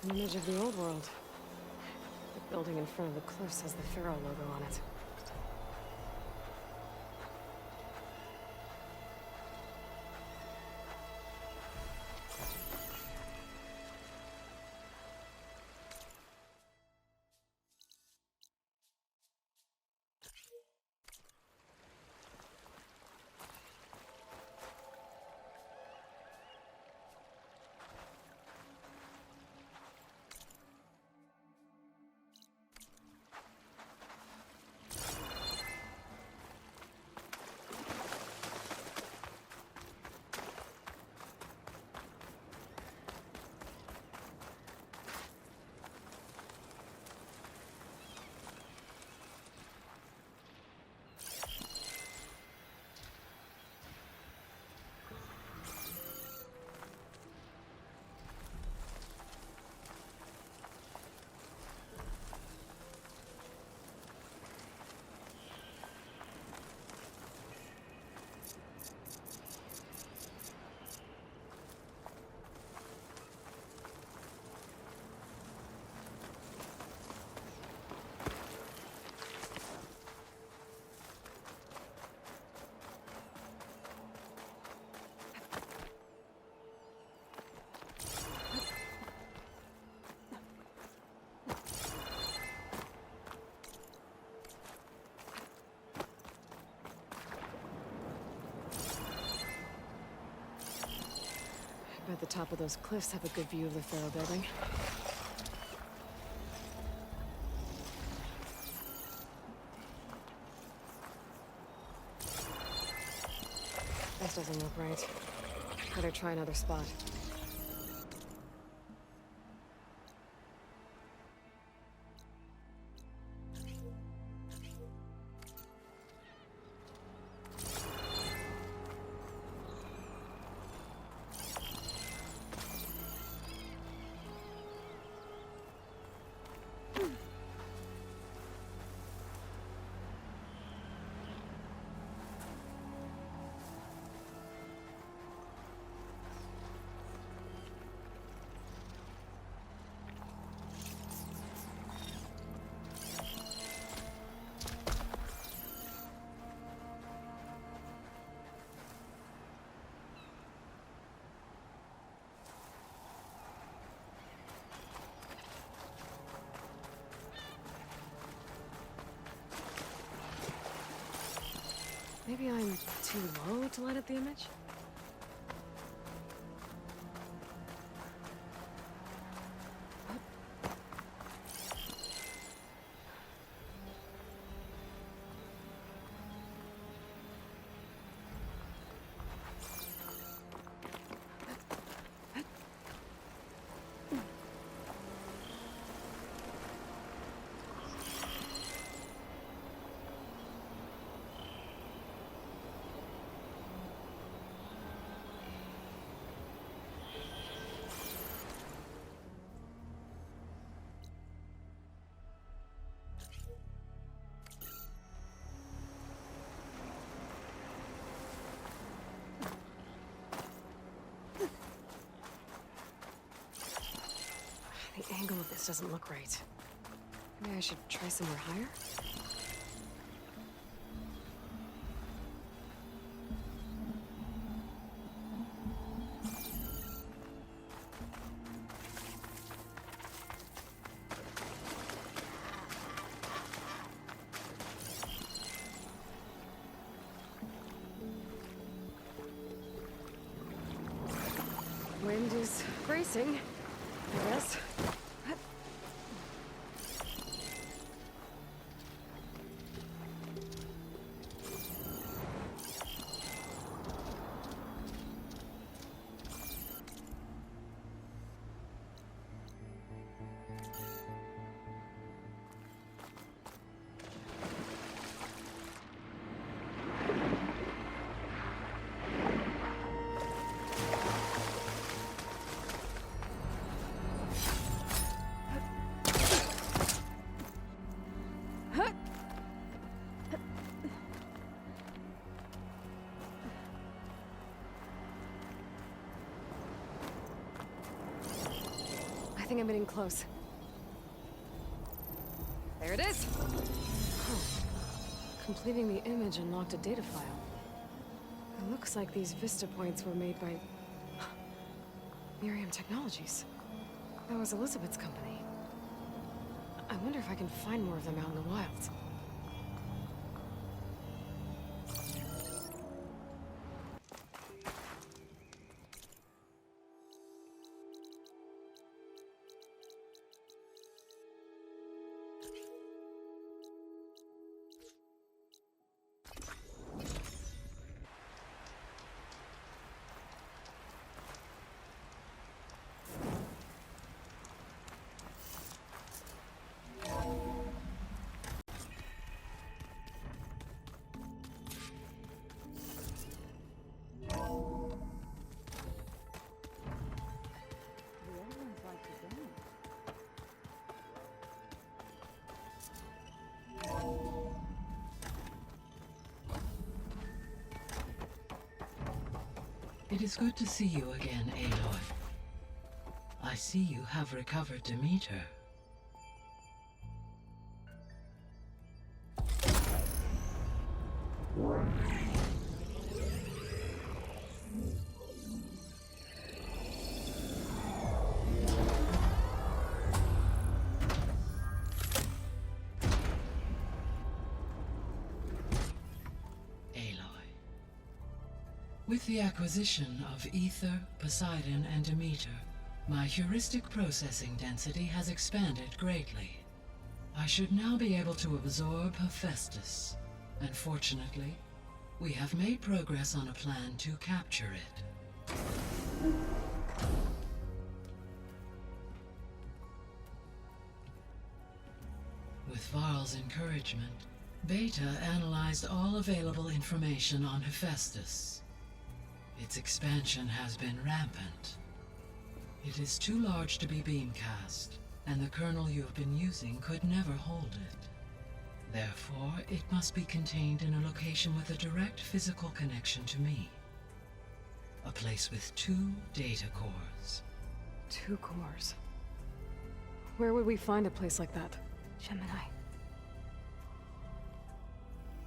An image of the old world. The building in front of the cliffs has the Pharaoh logo on it. I bet the top of those cliffs have a good view of the Pharaoh building. This doesn't look right. Better try another spot. Maybe I'm too low to light up the image? The angle of this doesn't look right. Maybe I should try somewhere higher? Wind is bracing, I guess. Nothing emitting close. There it is! Huh. Completing the image unlocked a data file. It looks like these Vista points were made by... Miriam Technologies. That was Elizabeth's company. I wonder if I can find more of them out in the wilds. It is good to see you again, Aloy. I see you have recovered Demeter. With the acquisition of Ether, Poseidon, and Demeter, my heuristic processing density has expanded greatly. I should now be able to absorb Hephaestus, and fortunately, we have made progress on a plan to capture it. With Varl's encouragement, Beta analyzed all available information on Hephaestus. Its expansion has been rampant. It is too large to be beamcast, and the kernel you have been using could never hold it. Therefore, it must be contained in a location with a direct physical connection to me. A place with 2 data cores. 2 cores. Where would we find a place like that? Gemini.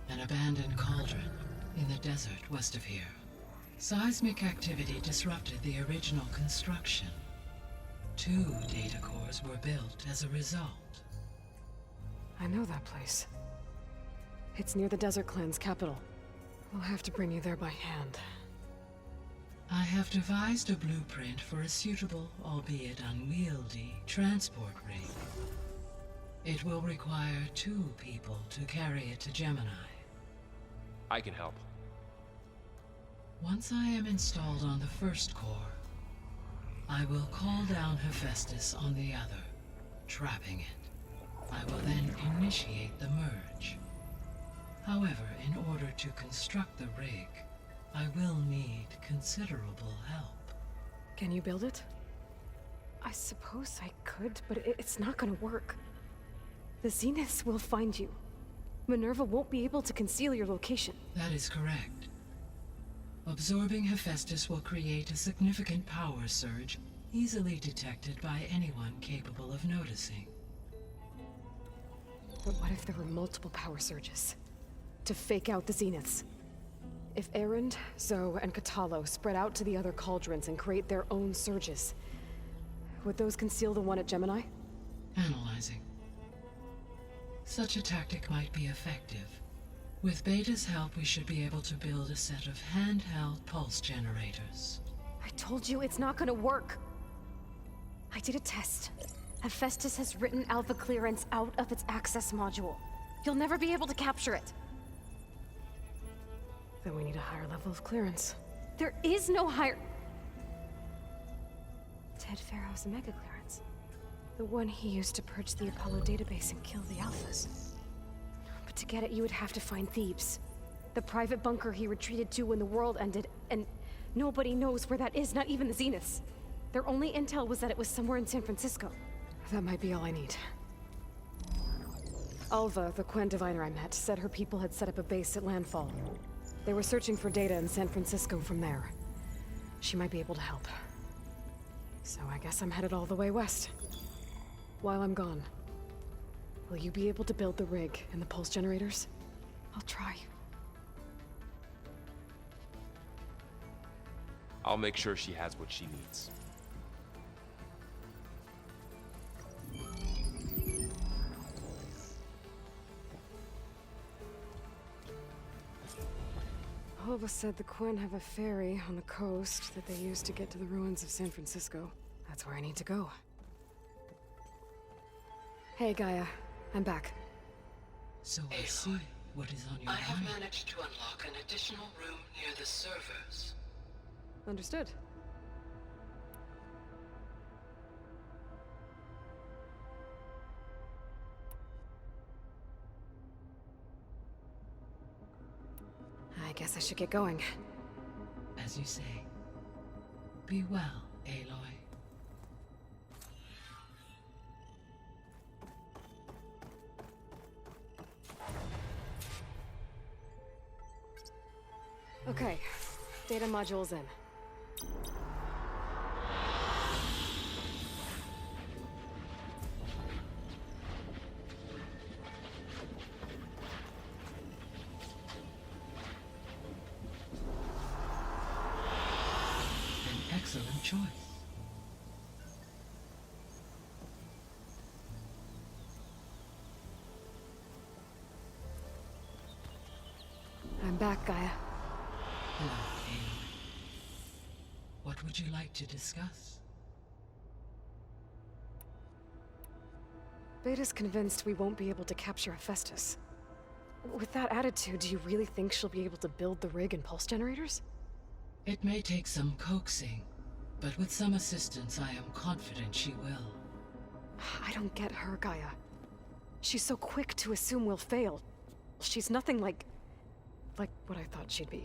An abandoned cauldron in the desert west of here. Seismic activity disrupted the original construction. 2 data cores were built as a result. I know that place. It's near the Desert Clan's capital. We'll have to bring you there by hand. I have devised a blueprint for a suitable, albeit unwieldy, transport rig. It will require 2 people to carry it to Gemini. I can help. Once I am installed on the first core, I will call down Hephaestus on the other, trapping it. I will then initiate the merge. However, in order to construct the rig, I will need considerable help. Can you build it? I suppose I could, but it's not gonna work. The Zeniths will find you. Minerva won't be able to conceal your location. That is correct. Absorbing Hephaestus will create a significant power surge, easily detected by anyone capable of noticing. But what if there were multiple power surges? To fake out the Zeniths? If Erend, Zoe, and Katalo spread out to the other cauldrons and create their own surges, would those conceal the one at Gemini? Analyzing. Such a tactic might be effective. With Beta's help, we should be able to build a set of handheld pulse generators. I told you it's not gonna work. I did a test. Hephaestus has written Alpha clearance out of its access module. You'll never be able to capture it. Then we need a higher level of clearance. There is no higher... Ted Pharaoh's Omega clearance. The one he used to purge the Apollo database and kill the Alphas. But to get it, you would have to find Thebes. The private bunker he retreated to when the world ended, and nobody knows where that is, not even the Zeniths. Their only intel was that it was somewhere in San Francisco. That might be all I need. Alva, the Quen diviner I met, said her people had set up a base at landfall. They were searching for data in San Francisco from there. She might be able to help. So I guess I'm headed all the way west. While I'm gone, will you be able to build the rig and the pulse generators? I'll try. I'll make sure she has what she needs. Hova said the Quinn have a ferry on the coast that they use to get to the ruins of San Francisco. That's where I need to go. Hey, Gaia. I'm back. So I see what is on your mind. I have managed to unlock an additional room near the servers. Understood. I guess I should get going. As you say. Be well, Aloy. Okay, data module's in. An excellent choice. I'm back, Gaia. Hello, Aloy. What would you like to discuss? Beta's convinced we won't be able to capture Hephaestus. With that attitude, do you really think she'll be able to build the rig and pulse generators? It may take some coaxing, but with some assistance I am confident she will. I don't get her, Gaia. She's so quick to assume we'll fail. She's nothing like what I thought she'd be.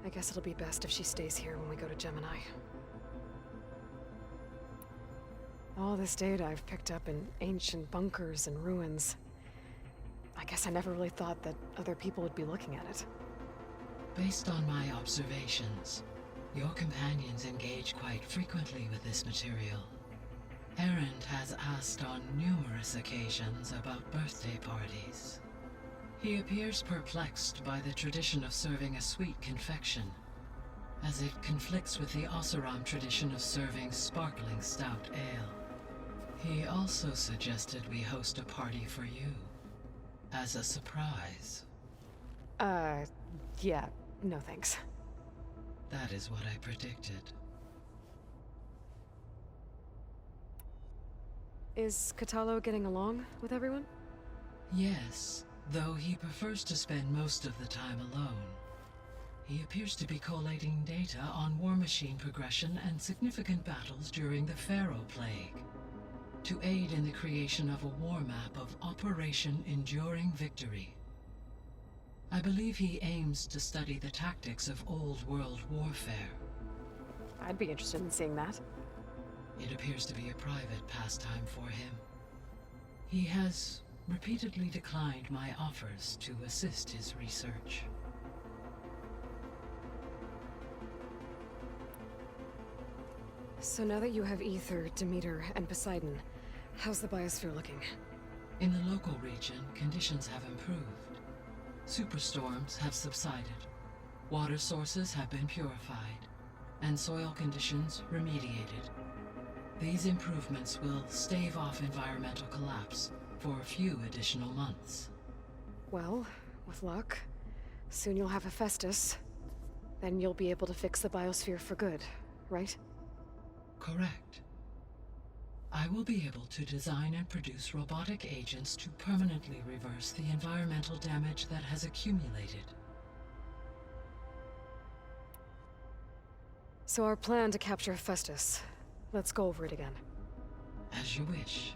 I guess it'll be best if she stays here when we go to Gemini. All this data I've picked up in ancient bunkers and ruins. I guess I never really thought that other people would be looking at it. Based on my observations, your companions engage quite frequently with this material. Erend has asked on numerous occasions about birthday parties. He appears perplexed by the tradition of serving a sweet confection, as it conflicts with the Oseram tradition of serving sparkling stout ale. He also suggested we host a party for you, as a surprise. Yeah, no thanks. That is what I predicted. Is Katalo getting along with everyone? Yes, though he prefers to spend most of the time alone. He appears to be collating data on war machine progression and significant battles during the Pharaoh Plague, to aid in the creation of a war map of Operation Enduring Victory. I believe he aims to study the tactics of Old World warfare. I'd be interested in seeing that. It appears to be a private pastime for him. He has repeatedly declined my offers to assist his research. So now that you have Ether, Demeter, and Poseidon, how's the biosphere looking? In the local region, conditions have improved. Superstorms have subsided, water sources have been purified, and soil conditions remediated. These improvements will stave off environmental collapse for a few additional months. Well, with luck, soon you'll have Hephaestus. Then you'll be able to fix the biosphere for good, right? Correct. I will be able to design and produce robotic agents to permanently reverse the environmental damage that has accumulated. So our plan to capture Hephaestus. Let's go over it again. As you wish.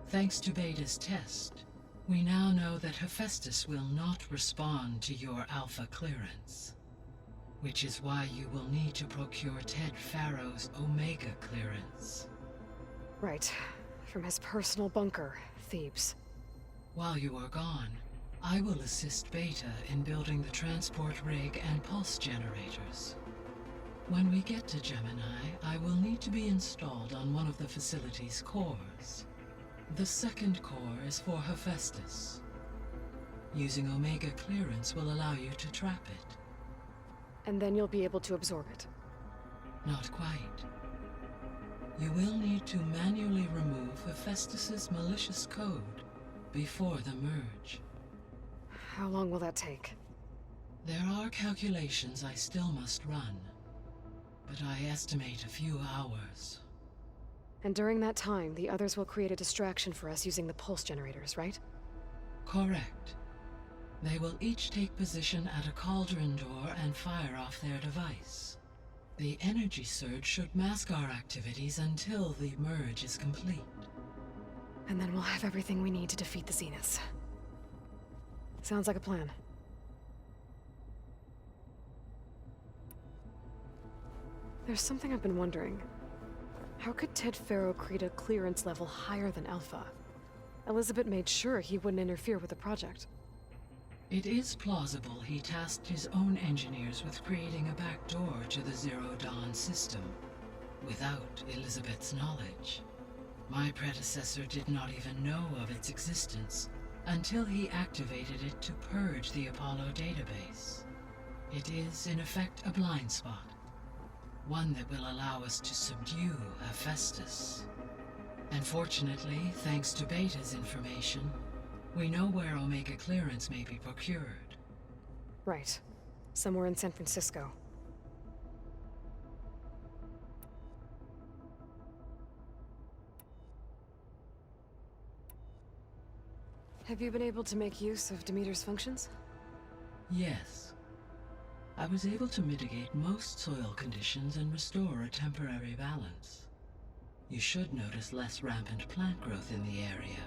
Thanks to Beta's test, we now know that Hephaestus will not respond to your Alpha clearance. Which is why you will need to procure Ted Pharaoh's Omega clearance. Right. From his personal bunker, Thebes. While you are gone, I will assist Beta in building the transport rig and pulse generators. When we get to Gemini, I will need to be installed on one of the facility's cores. The second core is for Hephaestus. Using Omega clearance will allow you to trap it. And then you'll be able to absorb it. Not quite. You will need to manually remove Hephaestus's malicious code before the merge. How long will that take? There are calculations I still must run, but I estimate a few hours. And during that time, the others will create a distraction for us using the pulse generators, right? Correct. They will each take position at a cauldron door and fire off their device. The energy surge should mask our activities until the merge is complete. And then we'll have everything we need to defeat the Zeniths. Sounds like a plan. There's something I've been wondering. How could Ted Faro create a clearance level higher than Alpha? Elizabeth made sure he wouldn't interfere with the project. It is plausible he tasked his own engineers with creating a back door to the Zero Dawn system, without Elizabeth's knowledge. My predecessor did not even know of its existence until he activated it to purge the Apollo database. It is, in effect, a blind spot. One that will allow us to subdue Hephaestus. And fortunately, thanks to Beta's information, we know where Omega clearance may be procured. Right. Somewhere in San Francisco. Have you been able to make use of Demeter's functions? Yes. I was able to mitigate most soil conditions and restore a temporary balance. You should notice less rampant plant growth in the area.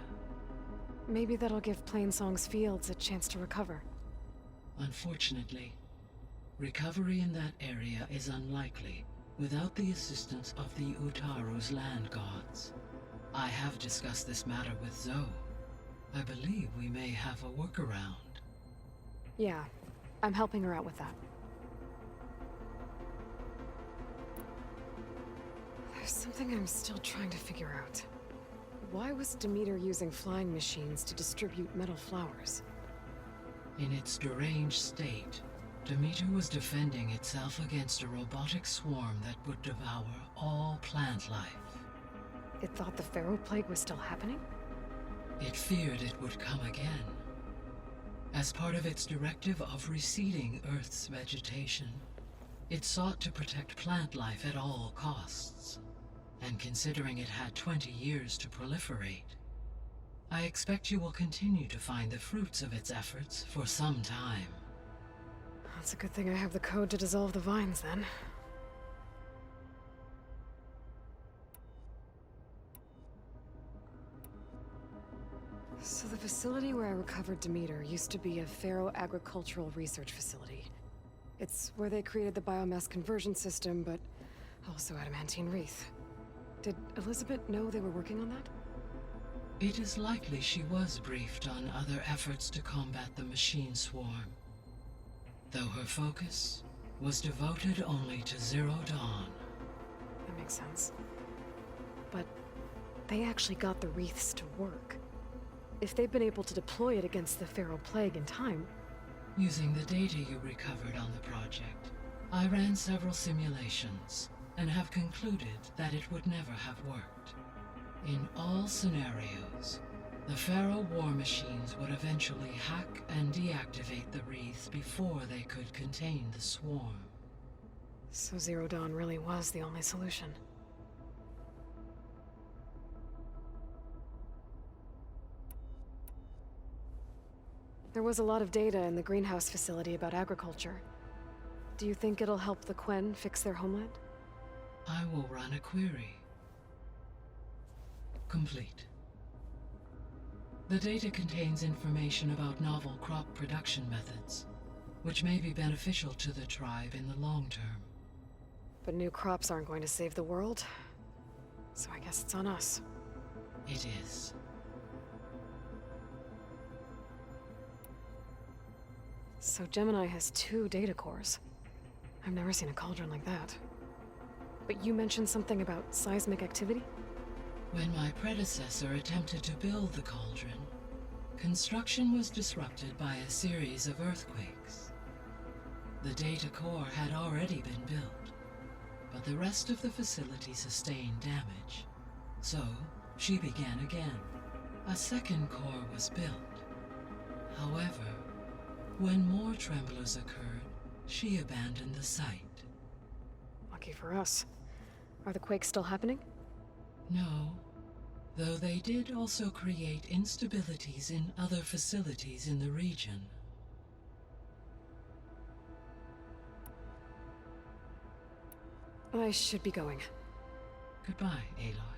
Maybe that'll give Plainsong's fields a chance to recover. Unfortunately, recovery in that area is unlikely without the assistance of the Utaru's land gods. I have discussed this matter with Zoe. I believe we may have a workaround. Yeah, I'm helping her out with that. There's something I'm still trying to figure out. Why was Demeter using flying machines to distribute metal flowers? In its deranged state, Demeter was defending itself against a robotic swarm that would devour all plant life. It thought the Pharaoh Plague was still happening? It feared it would come again. As part of its directive of reseeding Earth's vegetation, it sought to protect plant life at all costs. And considering it had 20 years to proliferate, I expect you will continue to find the fruits of its efforts for some time. That's a good thing I have the code to dissolve the vines, then. So the facility where I recovered Demeter used to be a Pharaoh agricultural research facility. It's where they created the biomass conversion system, but also adamantine wreath. Did Elizabeth know they were working on that? It is likely she was briefed on other efforts to combat the machine swarm, though her focus was devoted only to Zero Dawn. That makes sense. But they actually got the wreaths to work. If they've been able to deploy it against the Pharaoh Plague in time... Using the data you recovered on the project, I ran several simulations and have concluded that it would never have worked. In all scenarios, the Pharaoh war machines would eventually hack and deactivate the wreaths before they could contain the swarm. So Zero Dawn really was the only solution. There was a lot of data in the greenhouse facility about agriculture. Do you think it'll help the Quen fix their homeland? I will run a query. Complete. The data contains information about novel crop production methods, which may be beneficial to the tribe in the long term. But new crops aren't going to save the world, so I guess it's on us. It is. So Gemini has 2 data cores. I've never seen a cauldron like that. But you mentioned something about seismic activity? When my predecessor attempted to build the cauldron, construction was disrupted by a series of earthquakes. The data core had already been built, but the rest of the facility sustained damage. So, she began again. A second core was built. However, when more tremblers occurred, she abandoned the site. Lucky for us. Are the quakes still happening? No, though they did also create instabilities in other facilities in the region. I should be going. Goodbye, Aloy.